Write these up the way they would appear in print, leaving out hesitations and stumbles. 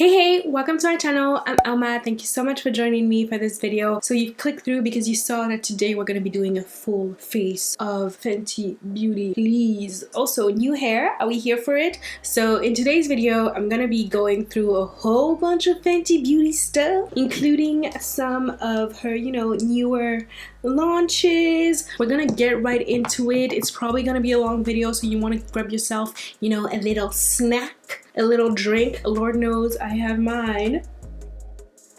Hey, welcome to our channel. I'm Elma. Thank you so much for joining me for this video. So you clicked through because you saw that today we're going to be doing a full face of Fenty Beauty. Please. Also, new hair. Are we here for it? So in today's video, I'm going to be going through a whole bunch of Fenty Beauty stuff, including some of her, newer launches. We're gonna get right into it. It's probably gonna be a long video, so you want to grab yourself, a little snack, a little drink. Lord knows I have mine.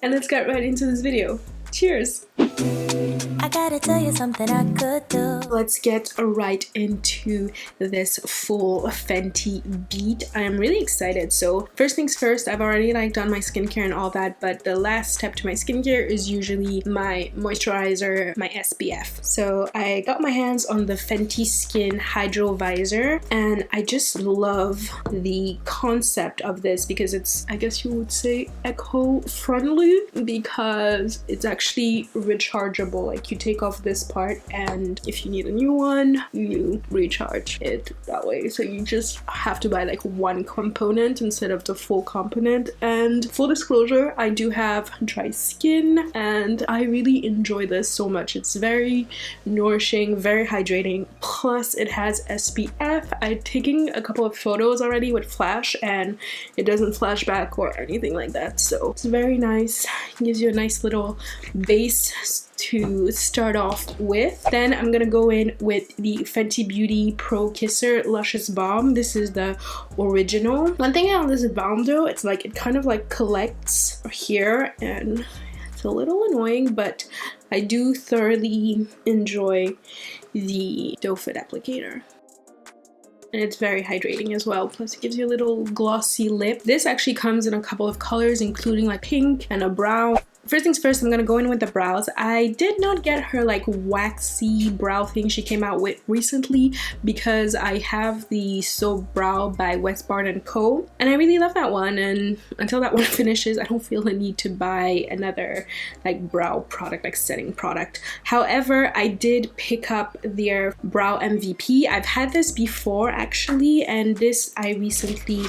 And let's get right into this video. Cheers! I gotta tell you something I could do. Let's get right into this full Fenty beat. I am really excited. So first things first, I've already done my skincare and all that, but the last step to my skincare is usually my moisturizer, my SPF. So I got my hands on the Fenty Skin Hydro Visor, and I just love the concept of this because it's, I guess you would say, eco-friendly, because it's actually rechargeable. Like, you take off this part, and if you need a new one, you recharge it that way. So you just have to buy like one component instead of the full component. And full disclosure, I do have dry skin, and I really enjoy this so much. It's very nourishing, very hydrating, plus it has SPF. I'm taking a couple of photos already with flash, and it doesn't flash back or anything like that, so it's very nice. It gives you a nice little base to start off with. Then I'm gonna go in with the Fenty Beauty Pro Kisser Luscious Balm. This is the original. One thing about this balm though, it's like it kind of like collects here, and it's a little annoying, but I do thoroughly enjoy the doe foot applicator. And it's very hydrating as well. Plus it gives you a little glossy lip. This actually comes in a couple of colors, including like pink and a brown. First things first, I'm gonna go in with the brows. I did not get her like waxy brow thing she came out with recently because I have the So Brow by Westbarn & Co. And I really love that one, and until that one finishes, I don't feel the need to buy another like brow product, like setting product. However, I did pick up their Brow MVP. I've had this before actually, and this I recently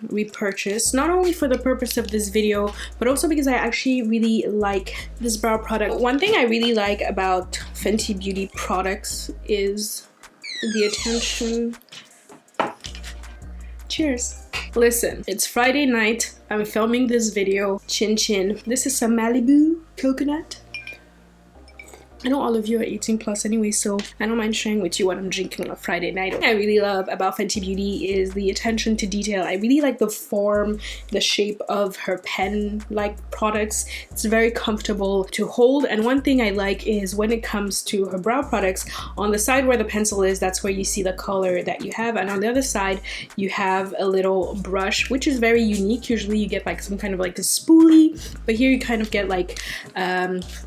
repurchased, not only for the purpose of this video, but also because I actually really like this brow product. One thing I really like about Fenty Beauty products is the attention. Cheers. Listen, it's Friday night. I'm filming this video. Chin chin. This is some Malibu coconut. I know all of you are 18 plus anyway, so I don't mind sharing with you what I'm drinking on a Friday night. What I really love about Fenty Beauty is the attention to detail. I really like the form, the shape of her pen-like products. It's very comfortable to hold, and one thing I like is when it comes to her brow products, on the side where the pencil is, that's where you see the color that you have, and on the other side you have a little brush, which is very unique. Usually you get like some kind of like a spoolie, but here you kind of get like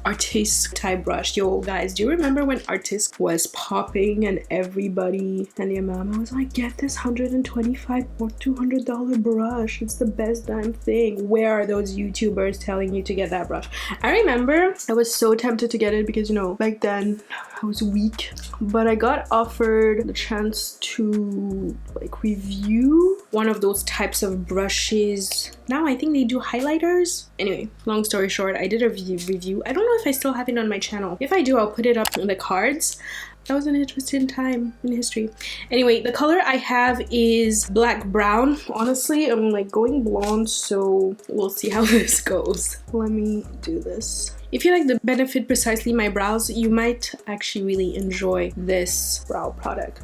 artiste type brush. Yo guys, do you remember when Artist was popping and everybody and your mama was like, get this $125 or $200 brush, it's the best damn thing? Where are those YouTubers telling you to get that brush? I remember I was so tempted to get it because back then I was weak, but I got offered the chance to like review one of those types of brushes. Now I think they do highlighters. Anyway, long story short, I did a review. I don't know if I still have it on my channel. If I do, I'll put it up in the cards. That was an interesting time in history. Anyway, the color I have is black brown. Honestly, I'm like going blonde, so we'll see how this goes. Let me do this. If you like the benefit precisely my brows, you might actually really enjoy this brow product.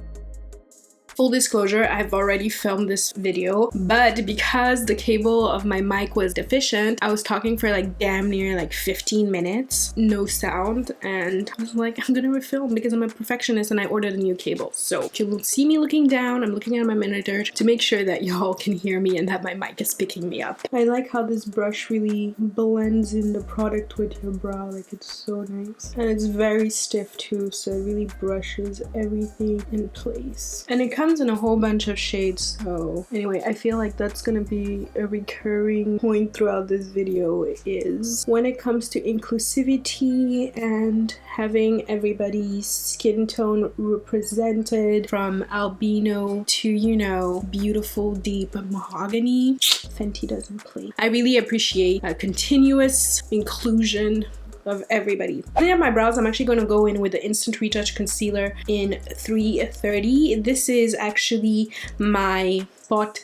Full disclosure, I've already filmed this video, but because the cable of my mic was deficient, I was talking for like damn near like 15 minutes, no sound, and I was like, I'm gonna refilm because I'm a perfectionist and I ordered a new cable. So if you see me looking down, I'm looking at my monitor to make sure that y'all can hear me and that my mic is picking me up. I like how this brush really blends in the product with your brow, like it's so nice. And it's very stiff too, so it really brushes everything in place. And it comes comes in a whole bunch of shades, so anyway, I feel like that's gonna be a recurring point throughout this video, is when it comes to inclusivity and having everybody's skin tone represented, from albino to, you know, beautiful deep mahogany, Fenty doesn't play. I really appreciate a continuous inclusion of everybody. Cleaning up my brows, I'm actually going to go in with the Instant Retouch Concealer in 330. This is actually my spot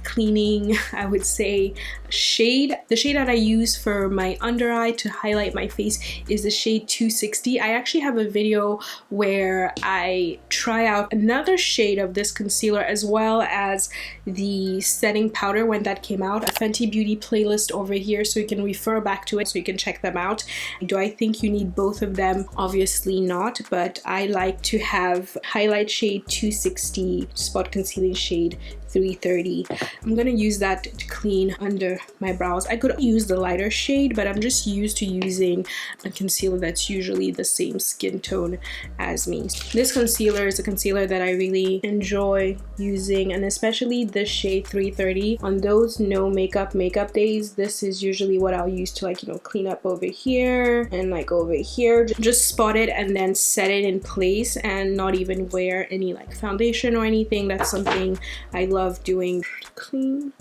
cleaning, I would say, shade. The shade that I use for my under eye to highlight my face is the shade 260. I actually have a video where I try out another shade of this concealer as well as the setting powder when that came out. A Fenty Beauty playlist over here, so you can refer back to it, so you can check them out. Do I think you need both of them? Obviously not, but I like to have highlight shade 260, spot concealing shade 330. I'm gonna use that to clean under my brows. I could use the lighter shade, but I'm just used to using a concealer that's usually the same skin tone as me. This concealer is a concealer that I really enjoy using, and especially this shade 330. On those no makeup days, this is usually what I'll use to, like, you know, clean up over here and like over here. Just spot it and then set it in place and not even wear any like foundation or anything. That's something I love doing. Clean.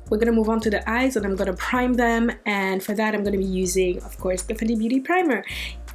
We're gonna move on to the eyes, and I'm gonna prime them, and for that I'm gonna be using, of course, the Fenty Beauty primer.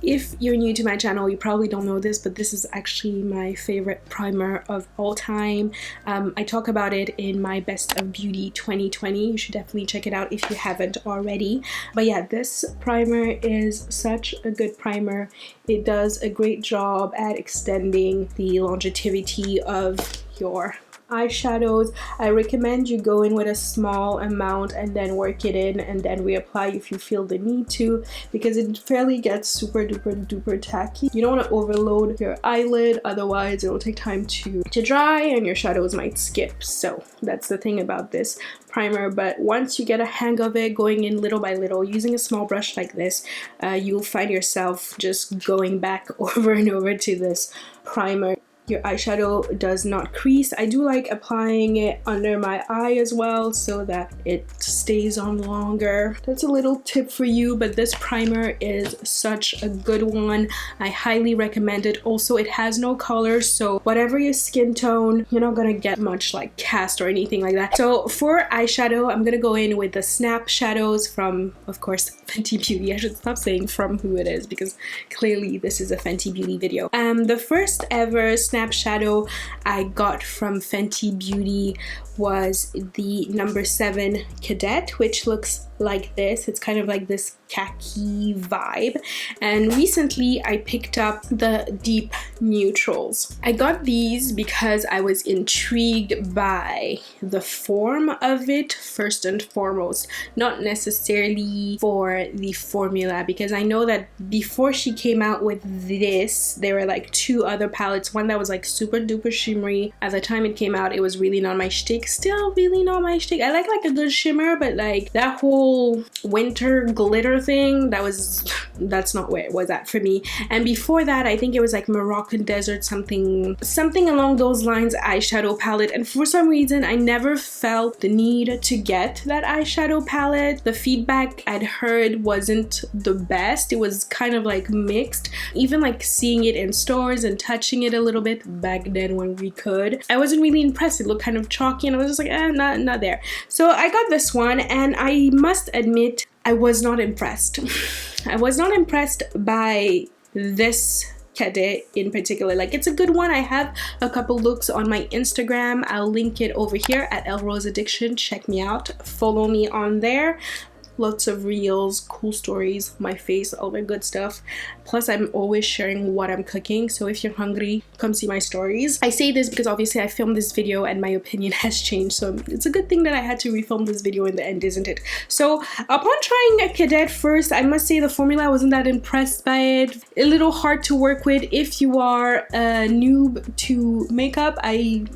If you're new to my channel, you probably don't know this, but this is actually my favorite primer of all time. I talk about it in my Best of Beauty 2020. You should definitely check it out if you haven't already. But yeah, this primer is such a good primer. It does a great job at extending the longevity of your eyeshadows. I recommend you go in with a small amount and then work it in and then reapply if you feel the need to, because it fairly gets super duper tacky. You don't want to overload your eyelid, otherwise it will take time to dry and your shadows might skip. So that's the thing about this primer. But once you get a hang of it, going in little by little, using a small brush like this, you'll find yourself just going back over and over to this primer. Your eyeshadow does not crease. I do like applying it under my eye as well so that it stays on longer. That's a little tip for you, but this primer is such a good one. I highly recommend it. Also, it has no color, so whatever your skin tone, you're not gonna get much like cast or anything like that. So for eyeshadow, I'm gonna go in with the Snap Shadows from, of course, Fenty Beauty. I should stop saying from who it is, because clearly this is a Fenty Beauty video. The first ever Snap Shadow I got from Fenty Beauty was the number 7 Cadet, which looks like this. It's kind of like this khaki vibe, and recently I picked up the deep neutrals. I got these because I was intrigued by the form of it first and foremost, not necessarily for the formula, because I know that before she came out with this there were like 2 other palettes, one that was like super duper shimmery. At the time it came out, it was really not my shtick, still really not my shtick. I like a good shimmer, but like that whole winter glitter thing, that's not where it was at for me. And before that, I think it was like Moroccan Desert, something along those lines eyeshadow palette, and for some reason I never felt the need to get that eyeshadow palette. The feedback I'd heard wasn't the best. It was kind of like mixed. Even like seeing it in stores and touching it a little bit back then when we could, I wasn't really impressed. It looked kind of chalky and I was just like, not there. So I got this one, and I must admit I was not impressed. I was not impressed by this Cadet in particular. Like, it's a good one. I have a couple looks on my Instagram. I'll link it over here at Elrosaddiction. Check me out. Follow me on there. Lots of reels, cool stories, my face, all that good stuff. Plus, I'm always sharing what I'm cooking, so if you're hungry, come see my stories. I say this because obviously I filmed this video and my opinion has changed, so it's a good thing that I had to refilm this video in the end, isn't it? So upon trying a Cadet first, I must say the formula, I wasn't that impressed by it. A little hard to work with if you are a noob to makeup.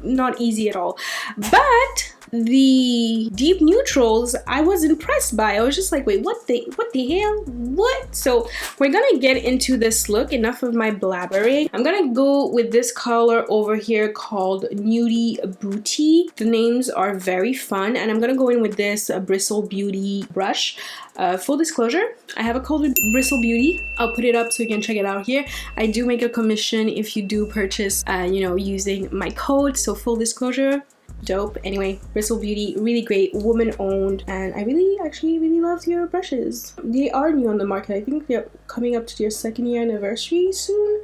Not easy at all. But The deep neutrals I was impressed by. I was just like, wait, what the hell? What? So we're gonna get into this look. Enough of my blabbering. I'm gonna go with this color over here called Nudie Booty. The names are very fun, and I'm gonna go in with this Bristle Beauty brush. Full disclosure, I have a code with Bristle Beauty. I'll put it up so you can check it out here. I do make a commission if you do purchase, you know, using my code. So full disclosure, dope. Anyway, Bristle Beauty, really great, woman owned, and I actually really love your brushes. They are new on the market. I think they're coming up to their 2nd year anniversary soon,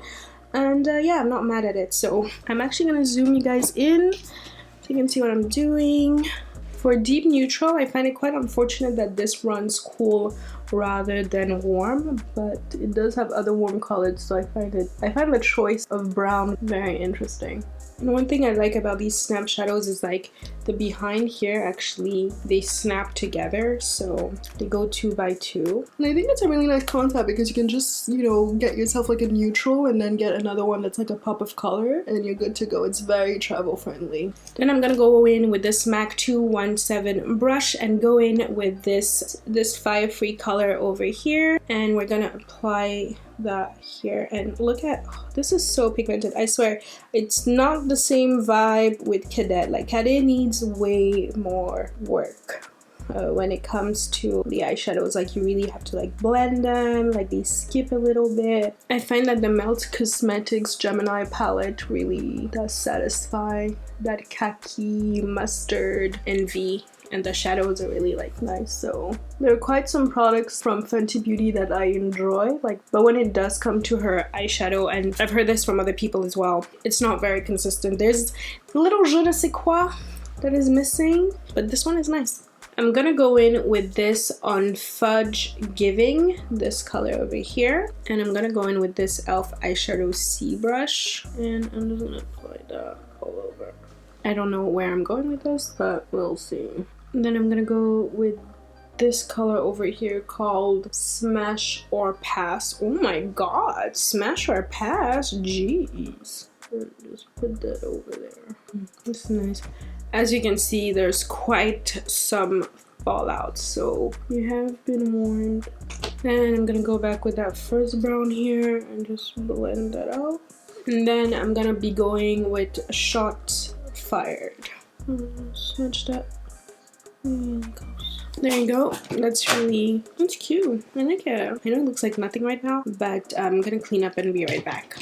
and yeah, I'm not mad at it. So I'm actually gonna zoom you guys in so you can see what I'm doing. For deep neutral, I find it quite unfortunate that this runs cool rather than warm, but it does have other warm colors, so I find the choice of brown very interesting. And one thing I like about these snap shadows is like the behind here, actually they snap together, so they go 2 by 2. And I think it's a really nice concept because you can just, you know, get yourself like a neutral and then get another one that's like a pop of color and you're good to go. It's very travel friendly. Then I'm gonna go in with this MAC 217 brush and go in with this Fire Free color over here, and we're gonna apply that here. And look at, oh, this is so pigmented. I swear it's not the same vibe with Cadet. Like Cadet needs way more work when it comes to the eyeshadows. Like you really have to like blend them, like they skip a little bit. I find that the Melt Cosmetics Gemini palette really does satisfy that khaki, mustard, envy, and the shadows are really like nice. So there are quite some products from Fenty Beauty that I enjoy, like, but when it does come to her eyeshadow, and I've heard this from other people as well, it's not very consistent. There's a little je ne sais quoi that is missing, but this one is nice. I'm gonna go in with this on Fudge Giving, this color over here, and I'm gonna go in with this e.l.f. eyeshadow C brush, and I'm just gonna apply that all over. I don't know where I'm going with this, but we'll see. And then I'm gonna go with this color over here called Smash or Pass. Oh my god, Smash or Pass, jeez. Just put that over there. This is nice. As you can see, there's quite some fallout, so you have been warned. And I'm gonna go back with that first brown here and just blend that out. And then I'm gonna be going with Shots Fired. Smudge that. There you go. That's cute. I like it. I know it looks like nothing right now, but I'm gonna clean up and be right back.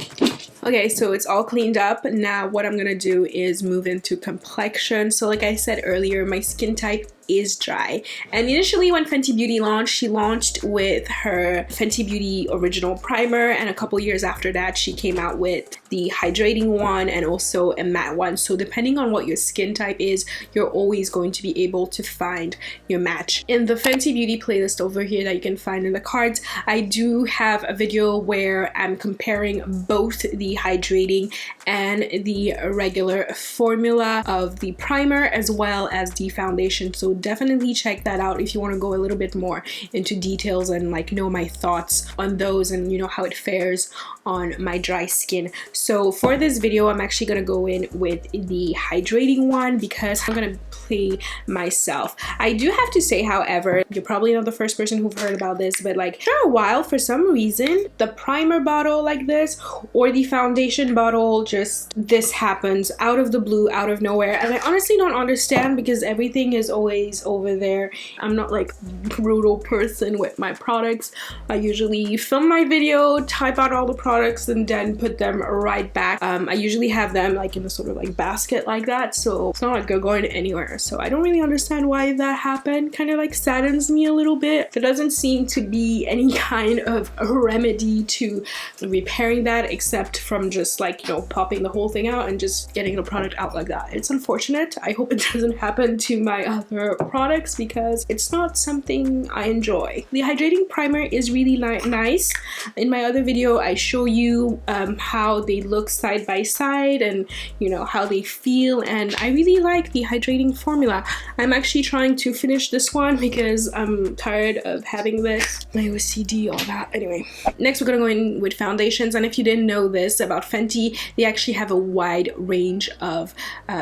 Okay, so it's all cleaned up. Now what I'm gonna do is move into complexion. So like I said earlier, my skin type is dry, and initially when Fenty Beauty launched, she launched with her Fenty Beauty original primer, and a couple years after that she came out with the hydrating one and also a matte one. So depending on what your skin type is, you're always going to be able to find your match. In the Fenty Beauty playlist over here that you can find in the cards, I do have a video where I'm comparing both the hydrating and the regular formula of the primer as well as the foundation. So definitely check that out if you want to go a little bit more into details and like know my thoughts on those and you know how it fares on my dry skin. So for this video, I'm actually gonna go in with the hydrating one because I'm gonna play myself. I do have to say, however, you're probably not the first person who've heard about this, but like for a while, for some reason, the primer bottle like this or the foundation bottle, just this happens out of the blue, out of nowhere, and I honestly don't understand because everything is always over there. I'm not like brutal person with my products. I usually film my video, type out all the products, and then put them right back. I usually have them like in a sort of like basket like that, so it's not like they're going anywhere. So I don't really understand why that happened. Kind of like saddens me a little bit. There doesn't seem to be any kind of a remedy to repairing that except from just like, you know, popping the whole thing out and just getting the product out like that. It's unfortunate. I hope it doesn't happen to my other products because it's not something I enjoy. The hydrating primer is really nice. In my other video, I show you how they look side by side and you know how they feel, and I really like the hydrating formula. I'm actually trying to finish this one because I'm tired of having this, my OCD, all that. Anyway, next we're gonna go in with foundations, and if you didn't know this about Fenty, they actually have a wide range of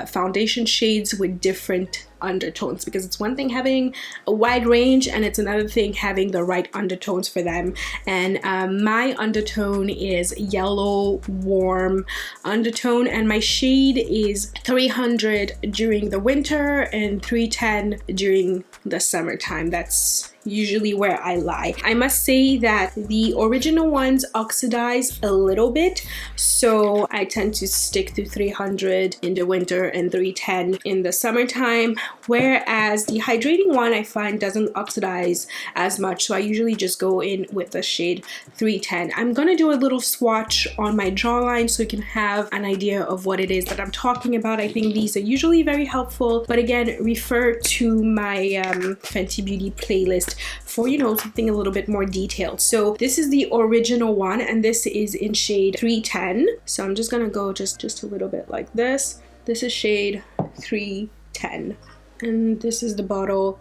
foundation shades with different undertones, because it's one thing having a wide range and it's another thing having the right undertones for them. And my undertone is yellow warm undertone, and my shade is 300 during the winter and 310 during the summertime. That's usually where I lie. I must say that the original ones oxidize a little bit, so I tend to stick to 300 in the winter and 310 in the summertime, whereas the hydrating one I find doesn't oxidize as much, so I usually just go in with the shade 310. I'm gonna do a little swatch on my jawline so you can have an idea of what it is that I'm talking about. I think these are usually very helpful, but again, refer to my Fenty Beauty playlist for, you know, something a little bit more detailed. So this is the original one, and this is in shade 310. So I'm just gonna go just a little bit like this. This is shade 310, and this is the bottle.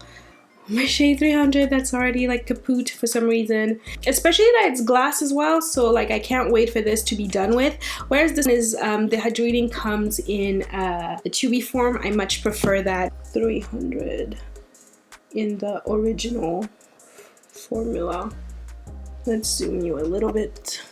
My shade 300 that's already like kaput for some reason, especially that it's glass as well, so like I can't wait for this to be done with. Whereas this is the hydrating comes in a tubey form. I much prefer that. 300 in the original formula. Let's zoom you a little bit.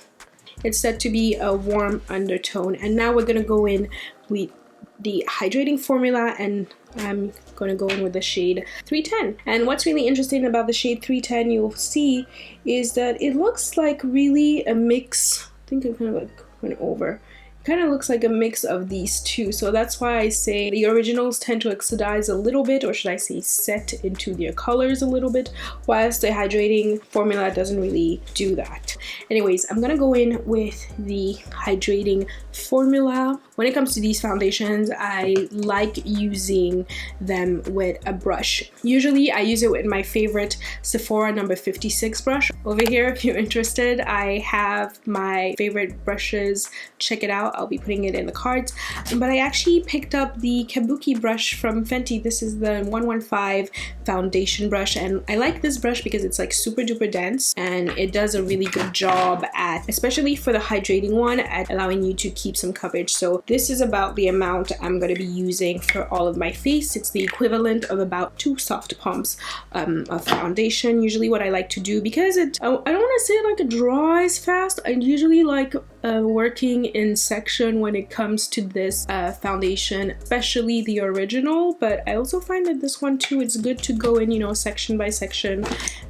It's said to be a warm undertone, and now we're gonna go in with the hydrating formula, and I'm gonna go in with the shade 310. And what's really interesting about the shade 310, you'll see, is that it looks like really a mix. I think I kind of like went over. Kind of looks like a mix of these two, so that's why I say the originals tend to oxidize a little bit, or should I say set into their colors a little bit, whilst the hydrating formula doesn't really do that. Anyways, I'm gonna go in with the hydrating formula. When it comes to these foundations, I like using them with a brush. Usually I use it with my favorite Sephora number 56 brush. Over here, if you're interested, I have my favorite brushes. Check it out. I'll be putting it in the cards. But I actually picked up the Kabuki brush from Fenty. This is the 115 foundation brush, and I like this brush because it's like super duper dense, and it does a really good job at, especially for the hydrating one, at allowing you to keep some coverage. So this is about the amount I'm going to be using for all of my face. It's the equivalent of about 2 soft pumps of foundation. Usually what I like to do, because I don't want to say like it dries fast, I usually like working in section when it comes to this foundation, especially the original, but I also find that this one too, it's good to go in, you know, section by section.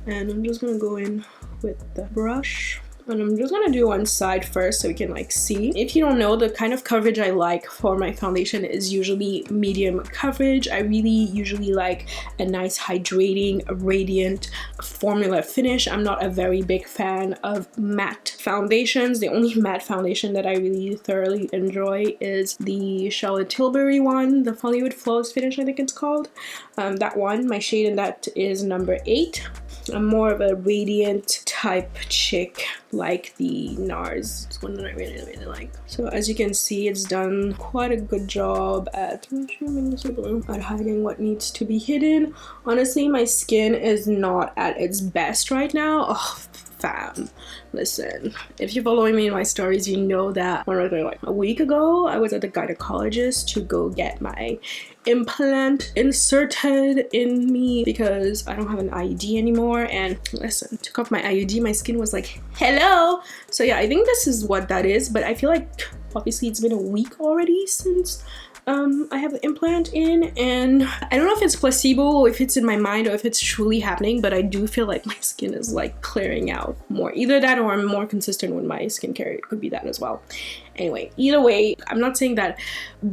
And I'm just gonna go in with the brush, and I'm just gonna do one side first so we can like see. If you don't know, the kind of coverage I like for my foundation is usually medium coverage. I really usually like a nice hydrating, radiant formula finish. I'm not a very big fan of matte foundations. The only matte foundation that I really thoroughly enjoy is the Charlotte Tilbury one, the Hollywood Flawless Finish, I think it's called. That one, my shade in that is number 8. I'm more of a radiant type chick, like the NARS. It's one that I really, really like. So as you can see, it's done quite a good job at hiding what needs to be hidden. Honestly, my skin is not at its best right now. Oh, fam, listen, if you're following me in my stories, you know that like a week ago I was at the gynecologist to go get my implant inserted in me because I don't have an IUD anymore. And listen, took off my IUD, my skin was like, hello. So yeah, I think this is what that is, but I feel like obviously it's been a week already since I have the implant in, and I don't know if it's placebo or if it's in my mind or if it's truly happening, but I do feel like my skin is like clearing out more. Either that or I'm more consistent with my skincare. It could be that as well. Anyway, either way, I'm not saying that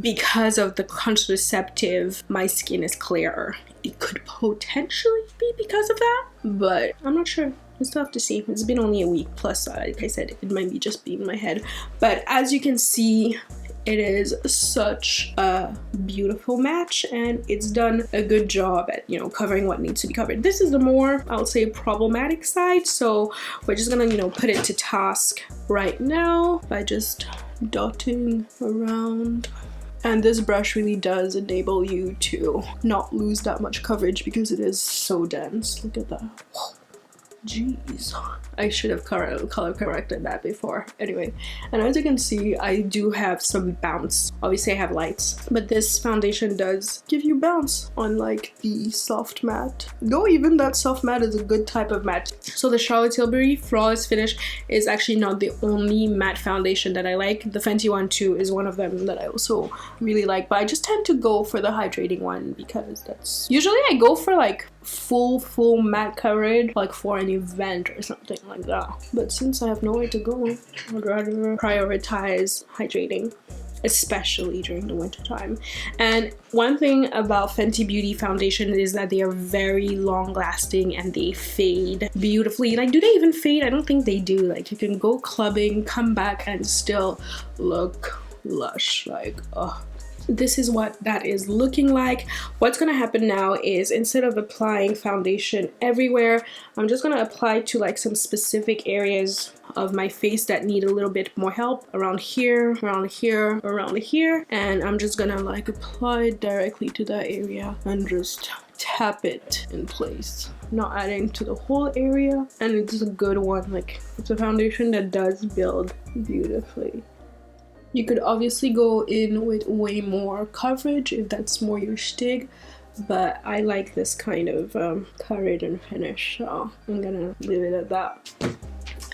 because of the contraceptive my skin is clearer. It could potentially be because of that, but I'm not sure. We'll still have to see. It's been only a week, plus like I said, it might be just be in my head. But as you can see, it is such a beautiful match, and it's done a good job at, you know, covering what needs to be covered. This is the more, I would say, problematic side, so we're just gonna, you know, put it to task right now by just dotting around. And this brush really does enable you to not lose that much coverage because it is so dense. Look at that. Jeez, I should have color corrected that before. Anyway, and as you can see, I do have some bounce. Obviously I have lights, but this foundation does give you bounce, unlike the soft matte. Though even that soft matte is a good type of matte. So the Charlotte Tilbury Flawless Finish is actually not the only matte foundation that I like. The Fenty one too is one of them that I also really like, but I just tend to go for the hydrating one because that's usually I go for like full matte coverage, like for an event or something like that. But since I have nowhere to go, I'd rather prioritize hydrating, especially during the winter time. And one thing about Fenty Beauty foundation is that they are very long lasting and they fade beautifully. Like, do they even fade? I don't think they do. Like, you can go clubbing, come back and still look lush. Like, oh, this is what that is looking like. What's gonna happen now is, instead of applying foundation everywhere, I'm just gonna apply to like some specific areas of my face that need a little bit more help, around here, around here, around here, and I'm just gonna like apply it directly to that area and just tap it in place, not adding to the whole area. And it's a good one. Like, it's a foundation that does build beautifully. You could obviously go in with way more coverage if that's more your shtick, but I like this kind of coverage and finish, so I'm gonna leave it at that.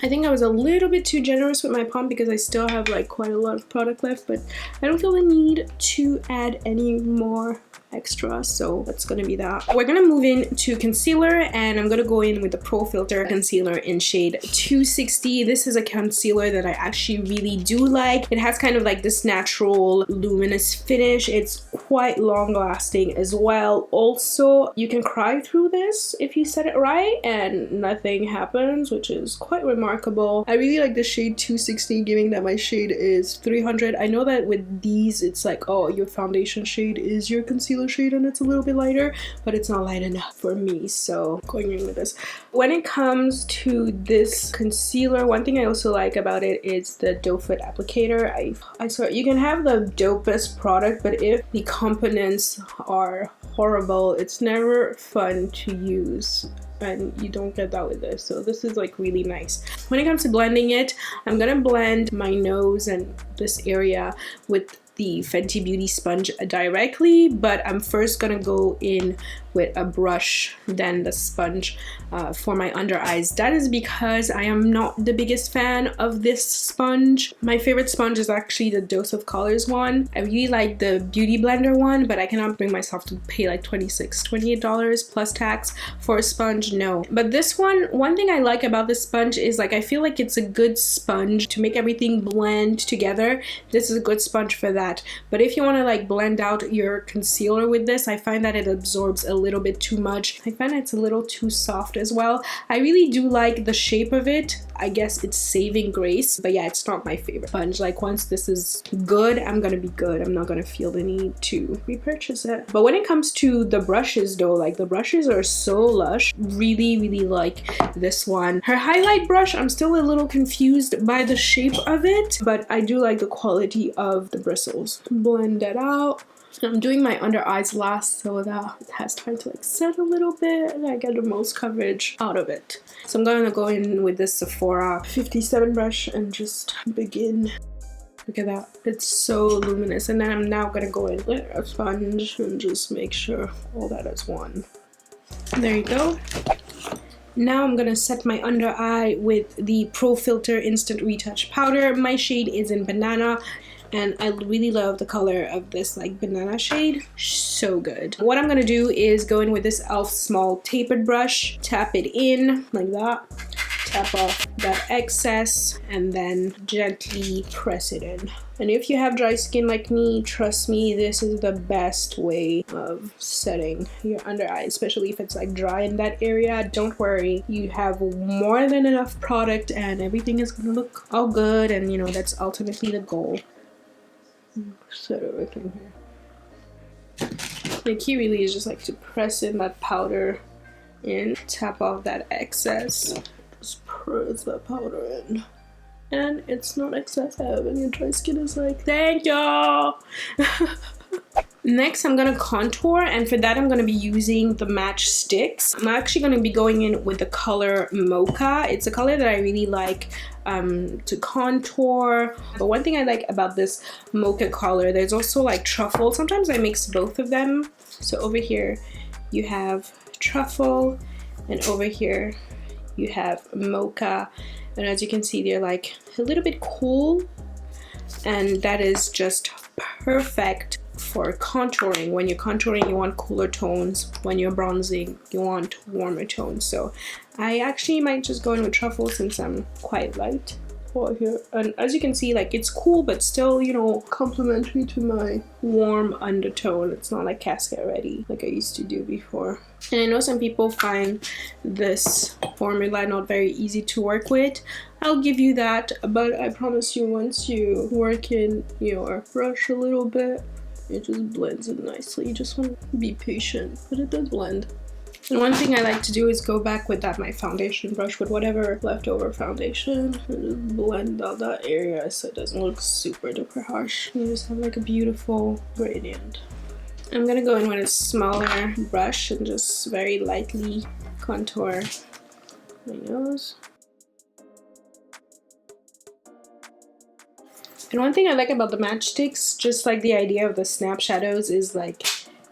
I think I was a little bit too generous with my pump because I still have like quite a lot of product left, but I don't feel the need to add any more extra, so that's gonna be that. We're gonna move into concealer, and I'm gonna go in with the Pro Filter concealer in shade 260. This is a concealer that I actually really do like. It has kind of like this natural luminous finish. It's quite long lasting as well. Also, you can cry through this if you set it right and nothing happens, which is quite remarkable. I really like the shade 260, given that my shade is 300. I know that with these it's like, oh, your foundation shade is your concealer shade and it's a little bit lighter, but it's not light enough for me, so going in with this. When it comes to this concealer, one thing I also like about it is the doe foot applicator. I swear, you can have the dopest product, but if the components are horrible, it's never fun to use, and you don't get that with this. So this is like really nice. When it comes to blending it, I'm gonna blend my nose and this area with the Fenty Beauty sponge directly, but I'm first gonna go in with a brush, then the sponge for my under eyes. That is because I am not the biggest fan of this sponge. My favorite sponge is actually the Dose of Colors one. I really like the Beauty Blender one, but I cannot bring myself to pay like $28 plus tax for a sponge, no. But this one thing I like about this sponge is like, I feel like it's a good sponge to make everything blend together. This is a good sponge for that. But if you want to like blend out your concealer with this, I find that it absorbs a little bit too much. I find it's a little too soft as well. I really do like the shape of it. I guess it's saving grace, but yeah, it's not my favorite sponge. Like, once this is good, I'm gonna be good. I'm not gonna feel the need to repurchase it. But when it comes to the brushes though, like the brushes are so lush. Really like this one. Her highlight brush, I'm still a little confused by the shape of it, but I do like the quality of the bristles. Blend that out. I'm doing my under eyes last so that it has time to like set a little bit and I get the most coverage out of it. So I'm going to go in with this Sephora 57 brush and just begin. Look at that, it's so luminous. And then I'm now gonna go in with a sponge and just make sure all that is one. There you go. Now I'm gonna set my under eye with the Pro Filter Instant Retouch Powder. My shade is in Banana, and I really love the color of this like banana shade. So good. What I'm gonna do is go in with this e.l.f. small tapered brush, tap it in like that, tap off that excess, and then gently press it in. And if you have dry skin like me, trust me, this is the best way of setting your under eye, especially if it's like dry in that area. Don't worry, you have more than enough product and everything is gonna look all good, and you know, that's ultimately the goal. Set everything here. The key really is just like to press in that powder in, tap off that excess, just press that powder in, and it's not excessive, and your dry skin is like, thank y'all. Next, I'm gonna contour, and for that I'm gonna be using the Match Sticks. I'm actually gonna be going in with the color Mocha. It's a color that I really like to contour. But one thing I like about this Mocha color, there's also like truffle. Sometimes I mix both of them. So over here you have truffle, and over here you have Mocha. And as you can see, they're like a little bit cool, and that is just perfect for contouring. When you're contouring, you want cooler tones. When you're bronzing, you want warmer tones. So I actually might just go in with truffle since I'm quite light over here. And as you can see, like, it's cool, but still, you know, complementary to my warm undertone. It's not like casket ready like I used to do before. And I know some people find this formula not very easy to work with. I'll give you that, but I promise you, once you work in your brush a little bit, it just blends in nicely. You just want to be patient, but it does blend. And one thing I like to do is go back with my foundation brush with whatever leftover foundation and just blend out that area so it doesn't look super duper harsh. You just have like a beautiful gradient. I'm gonna go in with a smaller brush and just very lightly contour my nose. And one thing I like about the matchsticks, just like the idea of the snap shadows, is like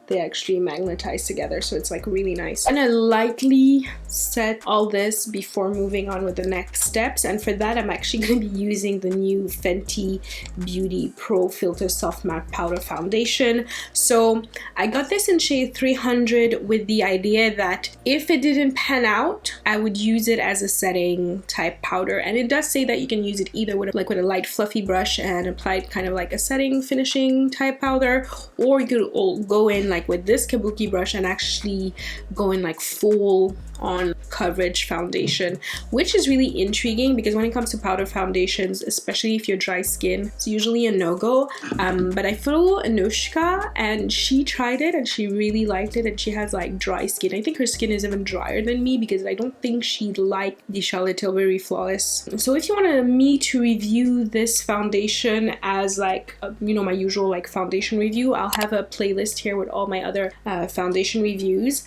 they actually magnetize together, so it's like really nice. I'm gonna lightly set all this before moving on with the next steps, and for that I'm actually gonna be using the new Fenty Beauty Pro Filter Soft Matte Powder Foundation. So I got this in shade 300 with the idea that if it didn't pan out, I would use it as a setting type powder, and it does say that you can use it either with a light fluffy brush and apply it kind of like a setting finishing type powder, or you could go in like with this kabuki brush and actually go in like full on coverage foundation, which is really intriguing because when it comes to powder foundations, especially if you're dry skin, it's usually a no-go. But I follow Anushka and she tried it and she really liked it, and she has like dry skin. I think her skin is even drier than me because I don't think she liked the Charlotte Tilbury Flawless. So if you wanted me to review this foundation as like my usual like foundation review, I'll have a playlist here with all my other foundation reviews.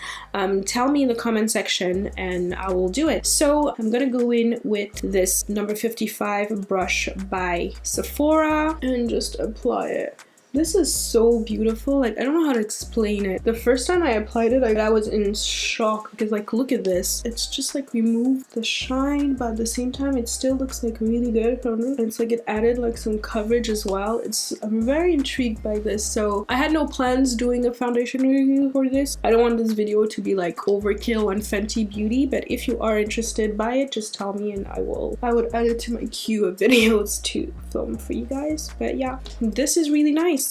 Tell me in the comment section and I will do it. So I'm gonna go in with this number 55 brush by Sephora and just apply it. This is so beautiful. Like, I don't know how to explain it. The first time I applied it, I was in shock because, like, look at this. It's just like removed the shine, but at the same time it still looks like really good. And it's like it added like some coverage as well. I'm very intrigued by this. So I had no plans doing a foundation review for this. I don't want this video to be like overkill on Fenty Beauty, but if you are interested by it, just tell me and I would add it to my queue of videos to film for you guys. But yeah, this is really nice.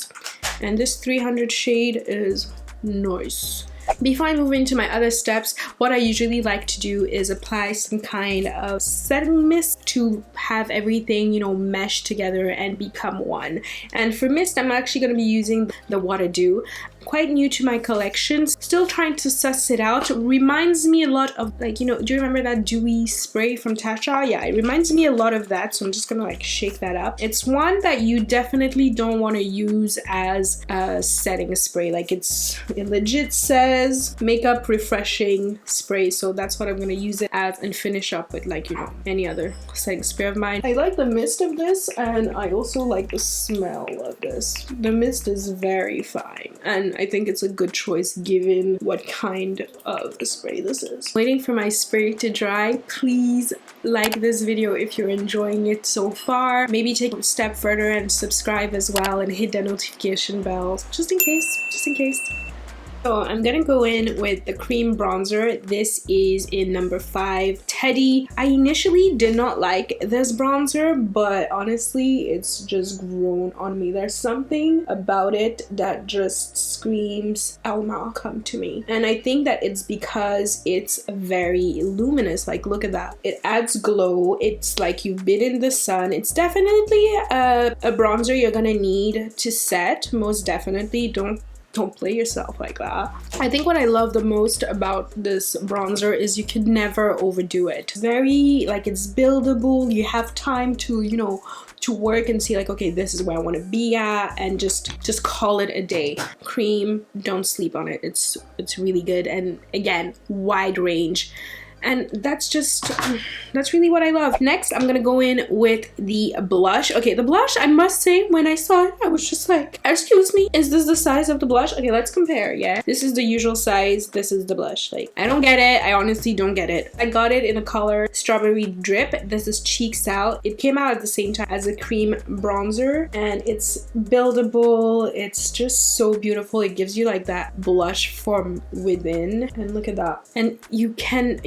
And this 300 shade is nice. Before I move into my other steps, what I usually like to do is apply some kind of setting mist to have everything, mesh together and become one. And for mist, I'm actually going to be using the Water Dew. Quite new to my collection, still trying to suss it out. Reminds me a lot of like, do you remember that dewy spray from Tasha? Yeah, it reminds me a lot of that, so I'm just gonna like shake that up. It's one that you definitely don't want to use as a setting spray. Like it legit says makeup refreshing spray, so that's what I'm gonna use it as and finish up with like any other setting spray of mine. I like the mist of this and I also like the smell of this. The mist is very fine and I think it's a good choice given what kind of spray this is. Waiting for my spray to dry. Please like this video if you're enjoying it so far. Maybe take a step further and subscribe as well and hit the notification bell just in case. So I'm gonna go in with the cream bronzer. This is in number 5, Teddy. I initially did not like this bronzer, but honestly, it's just grown on me. There's something about it that just screams, Elma, come to me. And I think that it's because it's very luminous. Like, look at that. It adds glow. It's like you've been in the sun. It's definitely a bronzer you're gonna need to set, most definitely. Don't don't play yourself like that. I think what I love the most about this bronzer is you can never overdo it. Very, like, it's buildable. You have time to, you know, to work and see like, okay, this is where I want to be at, and just call it a day. Cream, don't sleep on it. It's really good, and again, wide range. And that's really what I love. Next, I'm gonna go in with the blush. Okay, the blush, I must say, when I saw it, I was just like, excuse me, is this the size of the blush? Okay, let's compare, yeah. This is the usual size, this is the blush. Like, I don't get it, I honestly don't get it. I got it in the color Strawberry Drip. This is Cheeks Out. It came out at the same time as a cream bronzer, and it's buildable. It's just so beautiful. It gives you like that blush from within, and look at that. And you can't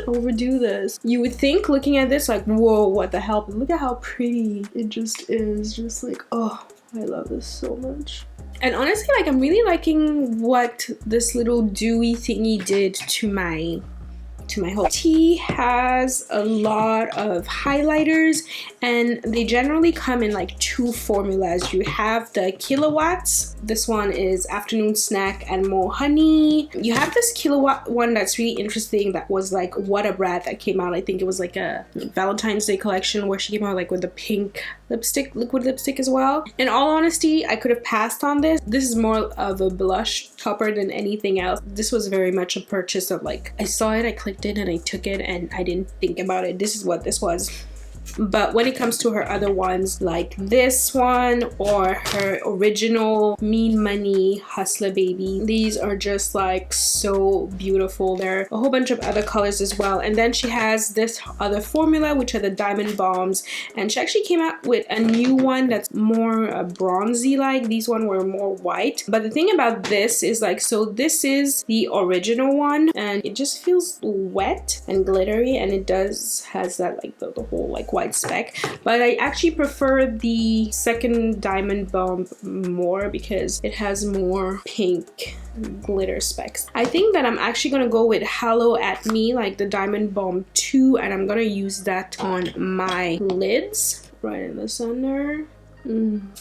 overdo this. You would think looking at this like, whoa, what the hell? But look at how pretty it just is. Just like, oh, I love this so much. And honestly, like, I'm really liking what this little dewy thingy did to my whole. Tea has a lot of highlighters, and they generally come in like 2 formulas. You have the Kilowatts. This one is Afternoon Snack and More Honey. You have this Kilowatt one that's really interesting, that was like What a Brat, that came out, I think it was like a Valentine's Day collection, where she came out like with the pink lipstick, liquid lipstick as well. In all honesty, I could have passed on this. This is more of a blush topper than anything else. This was very much a purchase of like, I saw it, I clicked it, and I took it, and I didn't think about it. This is what this was. But when it comes to her other ones, like this one or her original Mean Money Hustler Baby, these are just like so beautiful. There are a whole bunch of other colors as well. And then she has this other formula, which are the Diamond Bombs, and she actually came out with a new one that's more bronzy like. These one were more white. But the thing about this is like, so this is the original one, and it just feels wet and glittery, and it has that like the whole like white speck. But I actually prefer the second Diamond Bomb more because it has more pink glitter specks. I think that I'm actually gonna go with Hallow at Me, like the Diamond Bomb 2, and I'm gonna use that on my lids right in the center.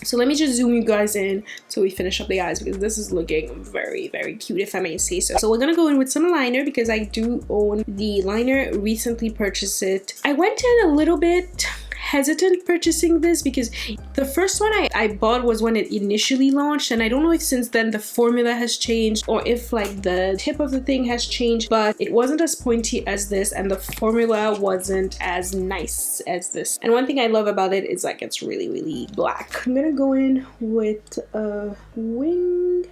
So let me just zoom you guys in so we finish up the eyes, because this is looking very, very cute, if I may say so. So we're gonna go in with some liner, because I do own the liner, recently purchased it. I went in a little bit hesitant purchasing this because the first one I bought was when it initially launched, and I don't know if since then the formula has changed or if like the tip of the thing has changed, but it wasn't as pointy as this, and the formula wasn't as nice as this. And one thing I love about it is like it's really, really black. I'm gonna go in with a wing.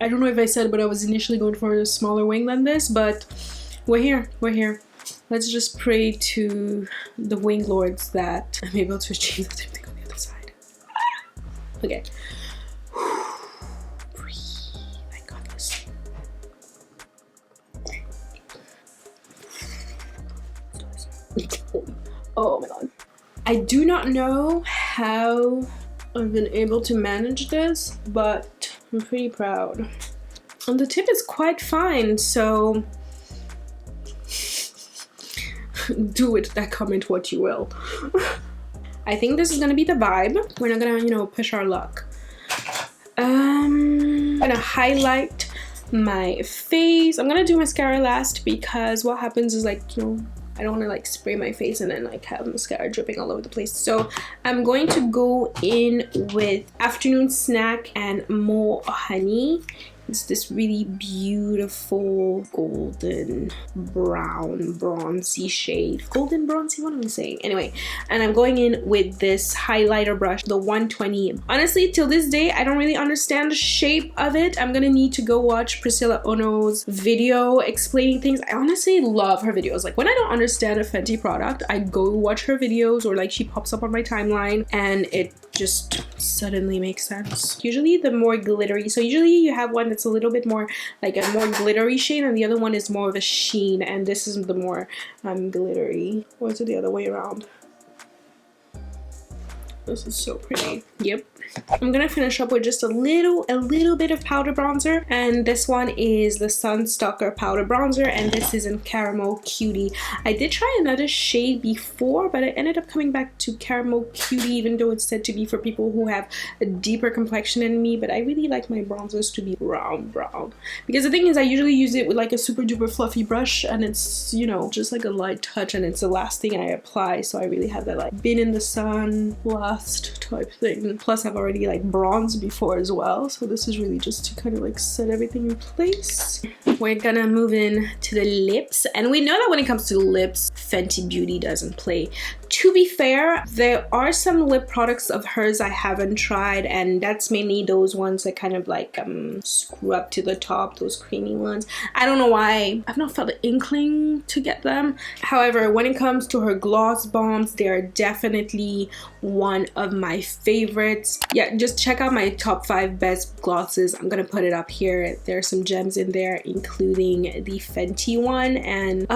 I don't know if I said, but I was initially going for a smaller wing than this, but we're here. Let's just pray to the wing lords that I'm able to achieve the same thing on the other side. Okay. Breathe. I got this. Oh my god. I do not know how I've been able to manage this, but I'm pretty proud. And the tip is quite fine, so do with that comment what you will. I think this is gonna be the vibe. We're not gonna, you know, push our luck. I'm gonna highlight my face. I'm gonna do mascara last because what happens is like, you know, I don't want to like spray my face and then like have mascara dripping all over the place. So I'm going to go in with Afternoon Snack and More Honey. It's this really beautiful golden brown bronzy shade. Golden bronzy, what am I saying? Anyway, and I'm going in with this highlighter brush, the 120. Honestly, till this day, I don't really understand the shape of it. I'm gonna need to go watch Priscilla Ono's video explaining things. I honestly love her videos. Like when I don't understand a Fenty product, I go watch her videos, or like she pops up on my timeline and it just suddenly makes sense. Usually the more glittery, so usually you have one that's a little bit more like a more glittery shade, and the other one is more of a sheen, and this is the more glittery. Or is it the other way around? This is so pretty. Yep. I'm gonna finish up with just a little bit of powder bronzer, and this one is the Sunstalker powder bronzer, and this is in Caramel Cutie. I did try another shade before, but I ended up coming back to Caramel Cutie, even though it's said to be for people who have a deeper complexion than me. But I really like my bronzers to be brown, because the thing is, I usually use it with like a super duper fluffy brush, and it's, you know, just like a light touch, and it's the last thing I apply. So I really have that like been in the sun last type thing. Plus I've already like bronzed before as well, so this is really just to kind of like set everything in place. We're gonna move in to the lips, and we know that when it comes to lips, Fenty Beauty doesn't play. To be fair, there are some lip products of hers I haven't tried, and that's mainly those ones that kind of like screw up to the top, those creamy ones. I don't know why I've not felt the inkling to get them. However, when it comes to her gloss bombs, they are definitely one of my favorites. Yeah, just check out my top 5 best glosses. I'm gonna put it up here. There are some gems in there, including the Fenty one, and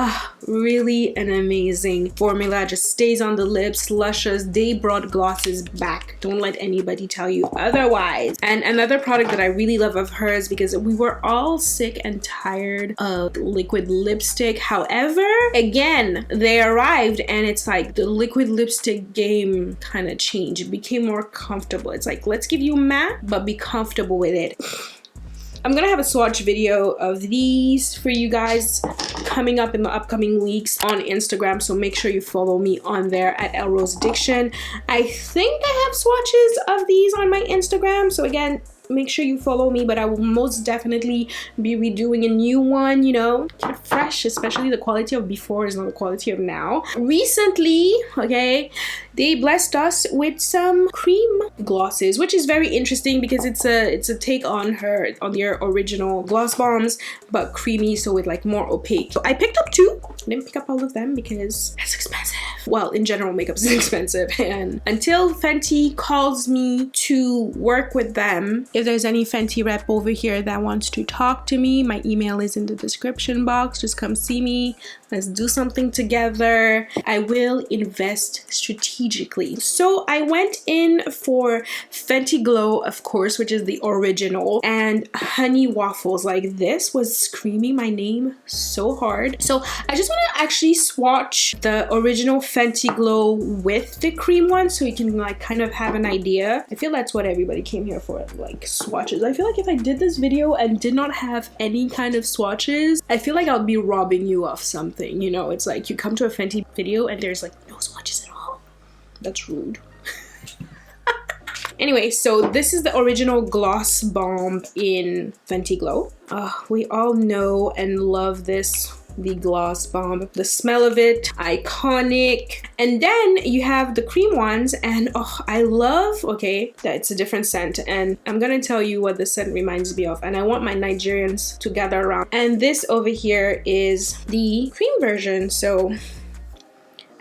really an amazing formula. Just stays on the lips, luscious. They brought glosses back. Don't let anybody tell you otherwise. And another product that I really love of hers, because we were all sick and tired of liquid lipstick. However, again, they arrived, and it's like the liquid lipstick game kind of changed. It became more comfortable. It's like, let's give you matte, but be comfortable with it. I'm gonna have a swatch video of these for you guys coming up in the upcoming weeks on Instagram, so make sure you follow me on there at Elrosaddiction. I think I have swatches of these on my Instagram, so again, make sure you follow me, but I will most definitely be redoing a new one, you know, keep it fresh, especially the quality of before is not the quality of now. Recently, okay, they blessed us with some cream glosses, which is very interesting because it's a take on their original gloss bombs, but creamy, so with like more opaque. So I picked up 2. I didn't pick up all of them because it's expensive. Well, in general, makeup is expensive, and until Fenty calls me to work with them, if there's any Fenty rep over here that wants to talk to me, my email is in the description box. Just come see me. Let's do something together. I will invest strategically. So I went in for Fenty Glow, of course, which is the original, and Honey Waffles. Like, this was screaming my name so hard. So I just want to actually swatch the original Fenty Glow with the cream one, so you can like kind of have an idea. I feel that's what everybody came here for, like swatches. I feel like if I did this video and did not have any kind of swatches, I feel like I would be robbing you of something. You know, it's like you come to a Fenty video and there's like no swatches at all. That's rude. Anyway, so this is the original gloss bomb in Fenty Glow. We all know and love this, the gloss bomb. The smell of it, iconic. And then you have the cream ones, and I love, okay, that it's a different scent, and I'm gonna tell you what the scent reminds me of, and I want my Nigerians to gather around. And this over here is the cream version. So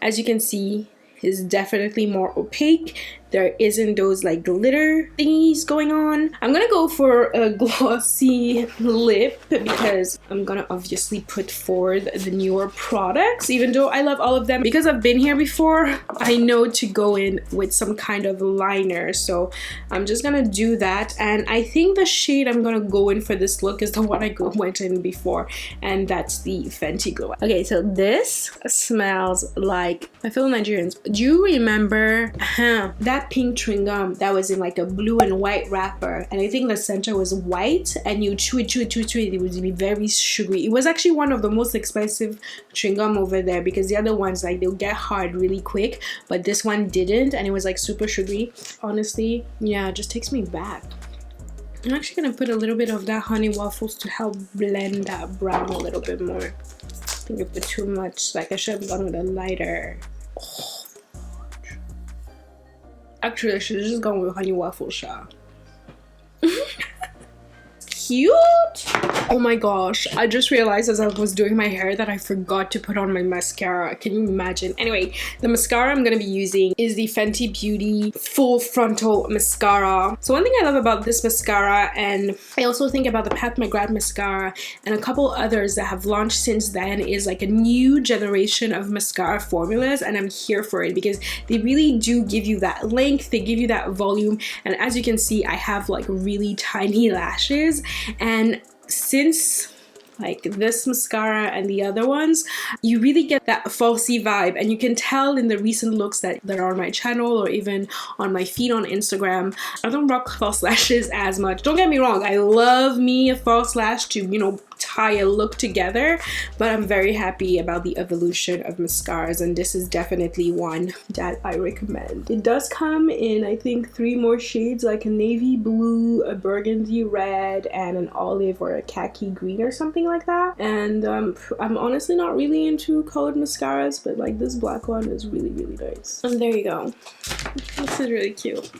as you can see, is definitely more opaque. There isn't those like glitter thingies going on. I'm gonna go for a glossy lip because I'm gonna obviously put forward the newer products, even though I love all of them. Because I've been here before, I know to go in with some kind of liner, so I'm just gonna do that. And I think the shade I'm gonna go in for this look is the one I went in before, and that's the Fenty Glow. Okay, so this smells like my fellow Nigerians. Do you remember that pink chewing gum that was in like a blue and white wrapper, and I think the center was white, and you chew it, it would be very sugary. It was actually one of the most expensive chewing gum over there, because the other ones, like, they'll get hard really quick, but this one didn't, and it was like super sugary. Honestly, yeah, it just takes me back. I'm actually gonna put a little bit of that Honey Waffles to help blend that brown a little bit more. I think I put too much, like I should have gone with a lighter. Actually, I should have just gone with Honey Waffle shot. cute. Oh my gosh, I just realized as I was doing my hair that I forgot to put on my mascara. Can you imagine? Anyway, the mascara I'm gonna be using is the Fenty Beauty Full Frontal Mascara. So one thing I love about this mascara, and I also think about the Pat McGrath mascara and a couple others that have launched since then, is like a new generation of mascara formulas, and I'm here for it because they really do give you that length, they give you that volume, and as you can see, I have like really tiny lashes, and since like this mascara and the other ones, you really get that falsy vibe, and you can tell in the recent looks that are on my channel or even on my feed on Instagram, I don't rock false lashes as much. Don't get me wrong, I love me a false lash to, you know, tie a look together, but I'm very happy about the evolution of mascaras, and this is definitely one that I recommend. It does come in, I think, 3 more shades, like a navy blue, a burgundy red, and an olive or a khaki green or something like that. And I'm honestly not really into colored mascaras, but like this black one is really, really nice. And there you go. This is really cute.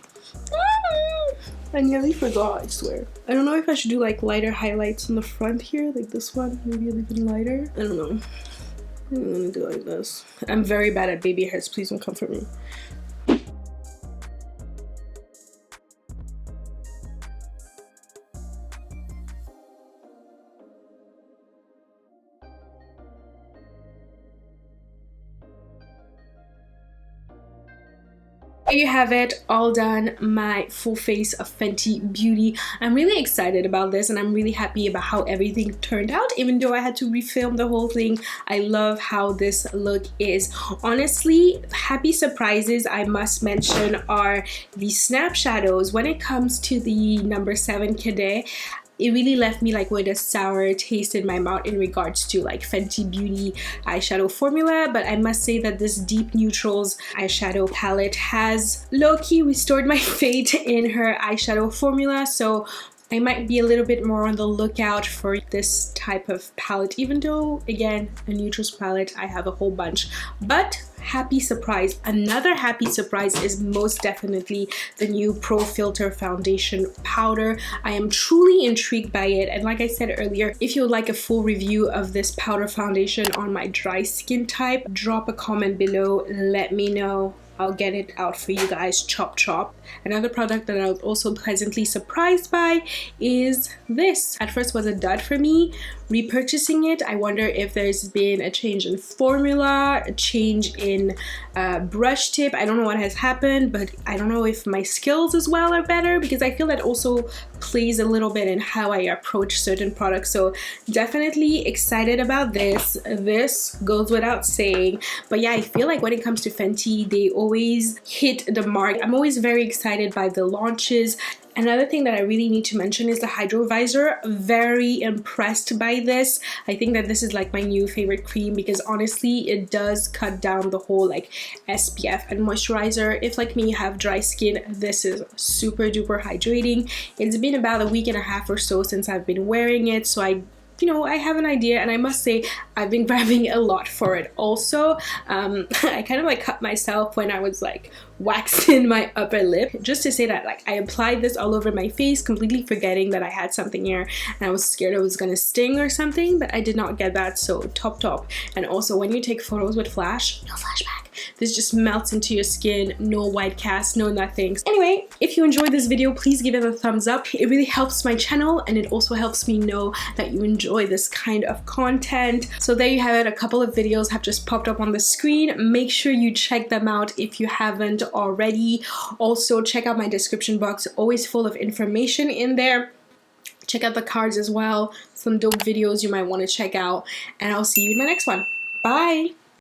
I nearly forgot, I swear. I don't know if I should do like lighter highlights on the front here, like this one, maybe a little lighter. I don't know. I'm gonna do like this. I'm very bad at baby hairs, please don't come for me. There you have it, all done, my full face of Fenty Beauty. I'm really excited about this, and I'm really happy about how everything turned out, even though I had to refilm the whole thing. I love how this look is. Honestly, happy surprises I must mention are the snap shadows. When it comes to the number 7 Cadet, it really left me like with a sour taste in my mouth in regards to like Fenty Beauty eyeshadow formula, but I must say that this deep neutrals eyeshadow palette has low-key restored my faith in her eyeshadow formula, so I might be a little bit more on the lookout for this type of palette, even though, again, a neutrals palette, I have a whole bunch. But happy surprise. Another happy surprise is most definitely the new Pro Filter Foundation Powder. I am truly intrigued by it, and like I said earlier, if you would like a full review of this powder foundation on my dry skin type, drop a comment below, let me know. I'll get it out for you guys, chop chop. Another product that I was also pleasantly surprised by is this. At first was a dud for me. Repurchasing it, I wonder if there's been a change in formula, a change in brush tip. I don't know what has happened, but I don't know if my skills as well are better, because I feel that also plays a little bit in how I approach certain products. So definitely excited about this. This goes without saying. But yeah, I feel like when it comes to Fenty, they always hit the mark. I'm always very excited by the launches. Another thing that I really need to mention is the Hydro Visor. Very impressed by this. I think that this is like my new favorite cream, because honestly it does cut down the whole like SPF and moisturizer. If like me you have dry skin, this is super duper hydrating. It's been about a week and a half or so since I've been wearing it, so I have an idea, and I must say I've been grabbing a lot for it. Also, I kind of like cut myself when I was like waxing my upper lip, just to say that like I applied this all over my face, completely forgetting that I had something here, and I was scared it was gonna sting or something, but I did not get that, so top. And also, when you take photos with flash, no flashback. This just melts into your skin, no white cast, no nothing. Anyway, if you enjoyed this video, please give it a thumbs up. It really helps my channel, and it also helps me know that you enjoy this kind of content. So there you have it. A couple of videos have just popped up on the screen. Make sure you check them out if you haven't already. Also, check out my description box, always full of information in there. Check out the cards as well, some dope videos you might want to check out, and I'll see you in my next one. Bye!